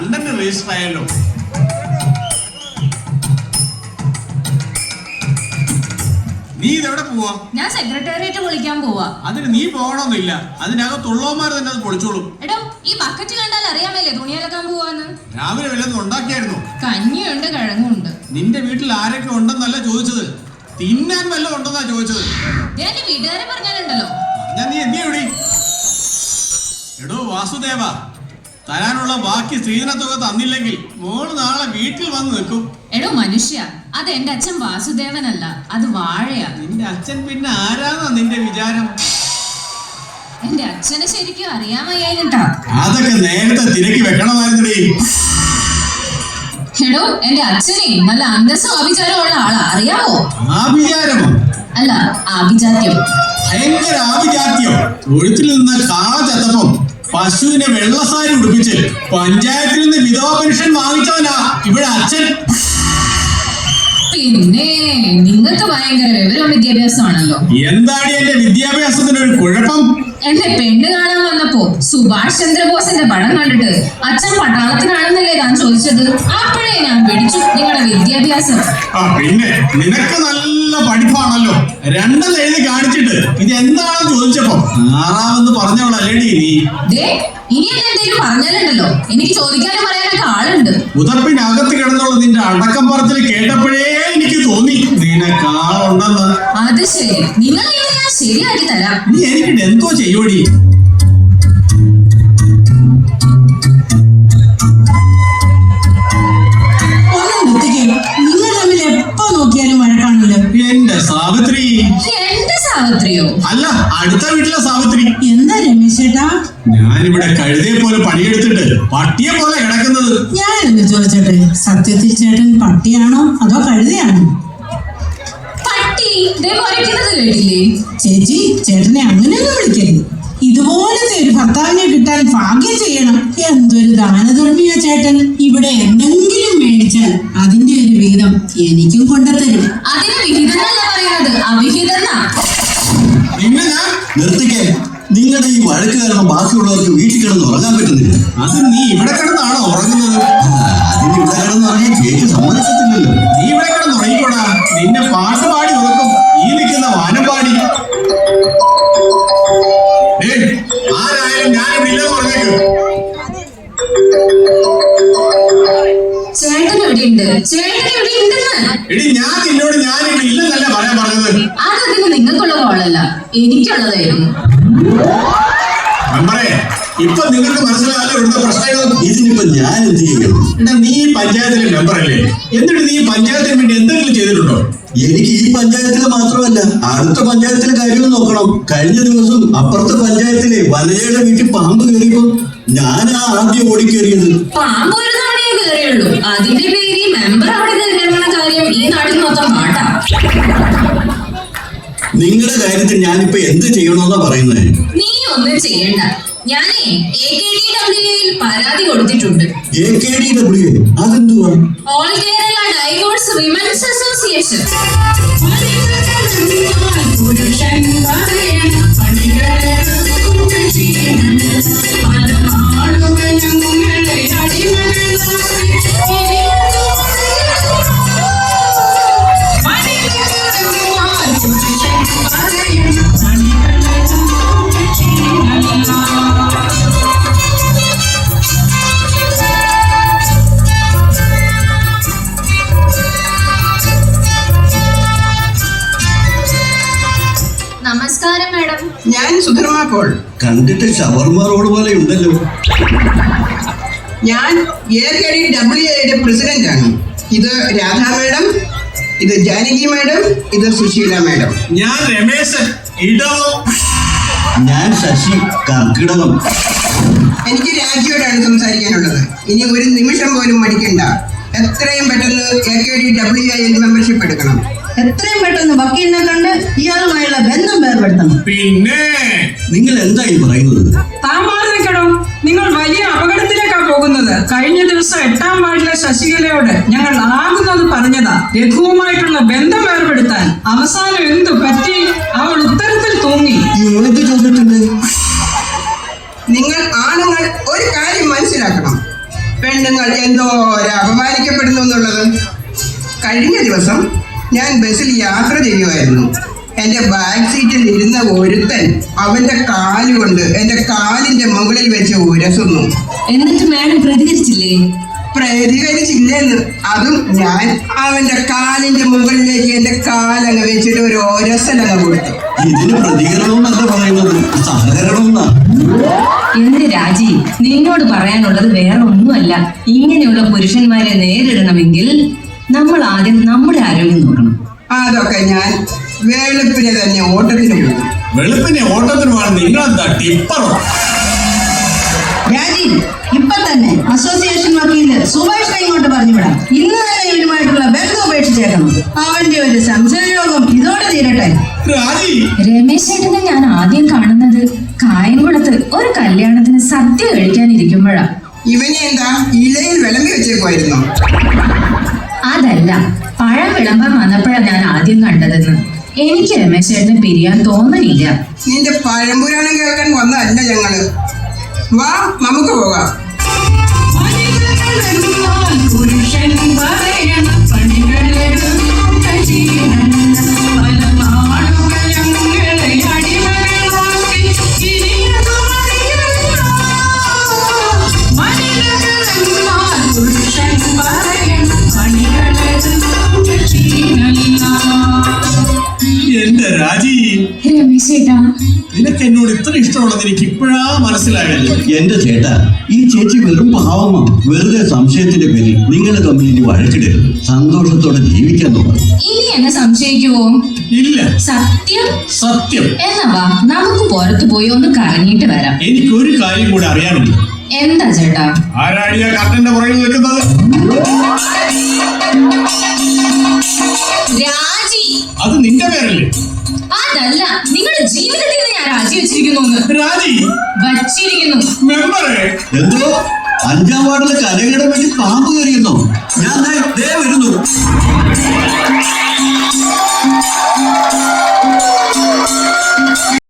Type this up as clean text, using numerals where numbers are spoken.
Content register ആയല്ലോ. നീ ഇതെവിടെ പോവാ? ഞാൻ സെക്രട്ടേറിയറ്റ് വിളിക്കാൻ പോവാ. അതിന് നീ പോകണമെന്നില്ല, അതിനകത്തുള്ളവന്മാർ തന്നെ അത് പൊളിച്ചോളും. എടോ, ഈ ബക്കറ്റ് കണ്ടാൽ അറിയാമല്ലേ തുണിയലക്കാൻ പോവാന്ന്. രാവിലെ വല്ലതും ഉണ്ടാക്കിയായിരുന്നു? കഞ്ഞിയുണ്ട്, കിഴങ്ങുണ്ട്. നിന്റെ വീട്ടിൽ ആരൊക്കെ ഉണ്ടെന്നല്ല ചോദിച്ചത്, തിന്നാൻ വല്ലതും ഉണ്ടെന്നാ ചോദിച്ചത്. ഞാൻ വീട്ടുകാരെ പറഞ്ഞാലുണ്ടല്ലോ. ഞാൻ നീ എന്തിയാ ഇവിടെ? എടോ വാസുദേവ, തരാനുള്ള ബാക്കി സ്ത്രീധനത്തുക തന്നില്ലെങ്കിൽ മോള് നാളെ വീട്ടിൽ വന്ന് നിൽക്കും. എടോ മനുഷ്യ, അത് എന്റെ അച്ഛൻ വാസുദേവനല്ല, അത് വാഴയാ. നിന്റെ അച്ഛൻ പിന്നെ ആരാന്നാ നിന്റെ വിചാരം? എന്റെ അച്ഛനെ ശരിക്കും അറിയാമയ്യായിട്ടാ. അതൊക്കെ നേരത്തെ തിരക്കി വെക്കണമായിരുന്നേ. എടോ, എന്റെ അച്ഛനെ നല്ല അന്തസ്സും ആഭിചാരവും ഉള്ള ആളാ, അറിയാമോ? ആഭിചാരമോ? അല്ല, ആഭിജാത്യം. ഭയങ്കര ആഭിജാത്യം. തൊഴുത്തിൽ നിന്ന് കാള ചത്തപ്പം പശുവിനെ വെള്ളസാരി ഉടുപ്പിച്ച് പഞ്ചായത്തിൽ നിന്ന് വിധവ പെൻഷൻ വാങ്ങിച്ചവനാ ഇവിടെ അച്ഛൻ. പിന്നെ നിങ്ങൾക്ക് ഭയങ്കര വിവരവും വിദ്യാഭ്യാസമാണല്ലോ. എന്താണ് എന്റെ വിദ്യാഭ്യാസത്തിന് ഒരു കുഴപ്പം? എന്നെ പെണ്ണ് കാണാൻ വന്നപ്പോ സുഭാഷ് ചന്ദ്രബോസിന്റെ പടം കണ്ടിട്ട് അച്ഛൻ പട്ടാളത്തിനാണെന്നല്ലേ ഞാൻ ചോദിച്ചത്. അപ്പോഴേ ഞാൻ പിടിച്ചു നിങ്ങളുടെ വിദ്യാഭ്യാസം. പിന്നെ നിനക്ക് നല്ല പഠിപ്പാണല്ലോ. രണ്ടെന്ന് എഴുതി കാണിച്ചിട്ട് ഇത് എന്താണെന്ന് ചോദിച്ചപ്പോ ആറാമെന്ന് പറഞ്ഞവളല്ലേടി നീ. ഇനി എന്തെങ്കിലും പറഞ്ഞാലുണ്ടല്ലോ, എനിക്ക് ചോദിക്കാനും പറയാനൊക്കെ ആളുണ്ട്. ഉതപ്പിനകത്ത് കിടന്നുള്ള നിന്റെ അടക്കം പറച്ചിൽ കേട്ടപ്പോഴേ എനിക്ക് തോന്നി നിനക്കാളുണ്ടെന്ന്. അത് ശരി, നിങ്ങൾ ഞാൻ ശരിയാക്കി തരാം. നീ എനിക്ക് എന്തോ ചെയ്യോടി? നിങ്ങൾ തമ്മിൽ എപ്പോ നോക്കിയാലും വഴക്കാണല്ലോ. എന്റെ സാവിത്രി. എന്റെ സാവിത്രിയോ? അല്ല, അടുത്ത വീട്ടിലെ സാവിത്രി. എന്താ രമേശ് ചേട്ടാ? ഞാനിവിടെ കഴുതയെ പോലെ പണിയെടുത്തിട്ട് പട്ടിയെ പോലെ കിടക്കുന്നത്. ഞാനൊന്ന് ചോദിച്ചോട്ടെ, സത്യത്തിൽ ചേട്ടൻ പട്ടിയാണോ അതോ കഴുതയാണോ? പട്ടി കേട്ടില്ലേ ചേച്ചി? ചേട്ടനെ അങ്ങനെയൊന്നും വിളിക്കരുത്. ഇതുപോലത്തെ ഒരു ഭർത്താവിനെ കിട്ടാൻ ഭാഗ്യം ചെയ്യണം. എന്തൊരു ദാനധർമ്മിയാ ചേട്ടൻ. ഇവിടെ എന്തെങ്കിലും മേടിച്ചാൽ അതിന്റെ ഒരു വിഹിതം എനിക്കും കൊണ്ടുതരും. അതിന് വിഹിതം പറയുന്നത് അവിഹിതന്നാ. നിർത്തിക്കേ. നിങ്ങളുടെ ഈ വഴക്ക് കാരണം ബാക്കിയുള്ളവർക്ക് വീട്ടിൽ കിടന്ന് ഉറങ്ങാൻ പറ്റുന്നില്ല. അത് നീ ഇവിടെ കിടന്നാണോ ഉറങ്ങുന്നത്? അതിന് ഇവിടെ കിടന്ന് ഉറങ്ങാൻ ചേച്ചി സമ്മതിക്കത്തില്ലല്ലോ. നീ ഇവിടെ കിടന്ന് ഉറങ്ങിക്കോടാ. നിന്നെ പാട്ട് പാടി ഉറക്കും ഈ നിൽക്കുന്ന വാനമ്പാടി. ആരായാലും ഞാനിവിടെ ഇല്ലെന്ന് പറഞ്ഞേക്ക്. ചേട്ടൻ എവിടെയുണ്ട്? ചേട്ടൻ എവിടെയുണ്ടെന്ന്? എടി, ഞാൻ നിന്നോട് ഞാനിവിടെ ഇല്ലെന്നല്ല പറയാൻ പറഞ്ഞത്. അതതിന് നിങ്ങൾക്കുള്ള കോളല്ല, എനിക്കുള്ളതായിരുന്നു. മെമ്പറേ, ഇപ്പൊ നിങ്ങൾക്ക് മനസ്സിലായാലും ഇവിടുത്തെ പ്രശ്നങ്ങൾ. ഇതിനിപ്പോ ഞാൻ എന്ത് ചെയ്യണം? എടാ, നീ പഞ്ചായത്തിലെ മെമ്പറല്ലേ? എന്നിട്ട് നീ പഞ്ചായത്തിന് വേണ്ടി എന്തെങ്കിലും ചെയ്തിട്ടുണ്ടോ? എനിക്ക് ഈ പഞ്ചായത്തില് മാത്രമല്ല അടുത്ത പഞ്ചായത്തിലെ കാര്യവും നോക്കണം. കഴിഞ്ഞ ദിവസം അപ്പുറത്തെ പഞ്ചായത്തിലെ വനജയുടെ വീട്ടിൽ പാമ്പ് കയറിയപ്പോ ഞാനാ ആദ്യം ഓടിക്കേറിയത്. പാമ്പ് ഒരു തവണയേ കയറിയുള്ളൂ, അതിന്റെ പേര് മെമ്പർ അവിടെ കയറുന്ന കാര്യം ഈ നാട്ടിൽ മൊത്തം പാട്ടാ. നിങ്ങളുടെ കാര്യത്തിൽ ഞാനിപ്പോ എന്ത് ചെയ്യണമെന്നാ പറയുന്നത്? നീ ഒന്നും ചെയ്യണ്ട. ഞാനേ AKDWA പരാതി കൊടുത്തിട്ടുണ്ട്. AKDWA അതെന്തുവാ? All Kerala divorce women's association. നമസ്കാരം മാഡം. ഞാൻ സുധർമ്മ പോൾ. കണ്ടിട്ട് ഷവർമ റോഡ് പോലെ ഉണ്ടല്ലോ. ഞാൻ AKDWA പ്രസിഡന്റ് ആണ്. ഇത് രാധാ മാഡം, ഇത് ജാനകി മാഡം, ഇത് സുശീല മാഡം. ഞാൻ രമേശൻ ഇടവം. ഞാൻ ശശി കർക്കിടകം. എനിക്ക് രാജിയോടാണ് സംസാരിക്കാനുള്ളത്. ഇനി ഒരു നിമിഷം പോലും മടിക്കണ്ട. എത്രയും പെട്ടെന്ന് AKDWA മെമ്പർഷിപ്പ് എടുക്കണം. എത്രയും പെട്ടെന്ന് വക്കീലിനെ കണ്ട് ഇയാളുമായുള്ള ബന്ധം വേർപെടുത്തണം. പിന്നെ നിങ്ങൾ എന്തായി പറയുന്നത്? താമാതിരിക്കടോ, നിങ്ങൾ വലിയ അപകടത്തിലേക്കാണ് പോകുന്നത്. കഴിഞ്ഞ ദിവസം 8ാം വാർഡിലെ ശശികലയോട് ഞങ്ങൾ ആകുന്നത് പറഞ്ഞതാ, രഘുവുമായിട്ടുള്ള ബന്ധം വേർപെടുത്താൻ. അവസാനം എന്തു പറ്റി? അവൾ ഉത്തരത്തിൽ തൂങ്ങി. എന്ത് ചോദിച്ചിട്ടുണ്ട്? നിങ്ങൾ ആണുങ്ങൾ ഒരു കാര്യം മനസ്സിലാക്കണം. പെണ്ണുങ്ങൾ എന്തോ അപമാനിക്കപ്പെടുന്നു എന്നുള്ളത്. കഴിഞ്ഞ ദിവസം ഞാൻ ബസ്സിൽ യാത്ര ചെയ്യുമായിരുന്നു. എന്റെ ബാക്ക് സീറ്റിൽ ഇരുന്ന ഒരുത്തൻ അവന്റെ കാലുകൊണ്ട് എന്റെ കാലിന്റെ മുകളിൽ വെച്ച് ഉരസുന്നു. എന്നിട്ട് മാഡം പ്രതികരിച്ചില്ലേ? പ്രതികരിച്ചില്ലെന്ന്. അതും ഞാൻ അവന്റെ കാലിന്റെ മുകളിലേക്ക് എന്റെ കാലങ്ങ് വെച്ചിട്ട് ഒരു ഒരസലങ്ങ് കൊടുത്തു. ഇതിന് പ്രതികരണം എന്നല്ല പറയുന്നത്, സഹകരണം എന്നാ. എന്റെ രാജി, നിന്നോട് പറയാനുള്ളത് വേറെ ഒന്നുമല്ല. ഇങ്ങനെയുള്ള പുരുഷന്മാരെ നേരിടണമെങ്കിൽ നമ്മൾ ആദ്യം നമ്മുടെ ആരോഗ്യം നോക്കണം. അതൊക്കെ ഞാൻ വെളുപ്പിനെ തന്നെ ഓട്ടത്തിന് പോകും. വെളുപ്പിനെ ഓട്ടത്തിന് വേണം നിങ്ങളെന്താ ടിപ്പറോ? രാജീവ്, ഇപ്പൊ തന്നെ അസോസിയേഷൻ വക്കീല് സുഭാഷിനെ ഇങ്ങോട്ട് പറഞ്ഞുവിടാം. ഇന്ന് തന്നെ ഇവരുമായിട്ടുള്ള ബന്ധം ഉപേക്ഷിച്ചേക്കണം. അവന്റെ ഒരു സംശയരോഗം ഇതോടെ തീരട്ടെ. രാജി, രമേശ് ചേട്ടനെ ഞാൻ ആദ്യം കാണുന്നത് കായംകുളത്ത് ഒരു കല്യാണത്തിന് സദ്യ കഴിക്കാനിരിക്കുമ്പോഴാ. ഇവനെ എന്താ ഇലയിൽ വിളമ്പി വെച്ചേക്കുമായിരുന്നു? അതല്ല, പഴം വിളമ്പാൻ വന്നപ്പോഴാണ് ഞാൻ ആദ്യം കണ്ടതെന്ന്. എനിക്ക് രമേശ് ചേട്ടനെ പിരിയാൻ തോന്നണില്ല. നിന്റെ പഴംപുരാണം കേൾക്കാൻ വന്നതല്ല ഞങ്ങള്. വാ, നമുക്ക് പോകാം. എന്റെ രാജി, രമേശ് ചേട്ടാ, നിനക്ക് എന്നോട് ഇത്ര ഇഷ്ടമുള്ളത് എനിക്ക് ഇപ്പോഴാ മനസ്സിലായല്ലോ. എന്റെ ചേട്ടാ, ഈ ചേച്ചി വെറും പാവമാ. വെറുതെ സംശയത്തിന്റെ പേരിൽ നിങ്ങൾ തമ്മിൽ ഇനി വഴക്കിടരുത്. സന്തോഷത്തോടെ ജീവിക്കാൻ നോക്കാം. ഇനി എന്നെ സംശയിക്കുവോ? ഇല്ല, സത്യം? സത്യം. എന്നവാ, നമുക്ക് പുറത്തു പോയി ഒന്ന് കറങ്ങിയിട്ട് വരാം. എനിക്ക് ഒരു കാര്യം കൂടെ അറിയാനുണ്ട്. എന്താ ചേട്ടാ? ആരാടിയ കർട്ടന്റെ പുറകിൽ നിൽക്കുന്നത്? രാജി. അത് നിന്റെ പേരല്ലേ? അതല്ല, നിങ്ങളുടെ ജീവിതത്തിൽ നിന്ന് ഞാൻ രാജി വെച്ചിരിക്കുന്നു. രാജി വച്ചിരിക്കുന്നു. മെമ്പറേ, എന്തോ 5-ാം വാർഡിലെ കരകട വേണ്ടി പാമ്പ് കയറിയെന്നോ? ഞാൻ ദേ വരുന്നു.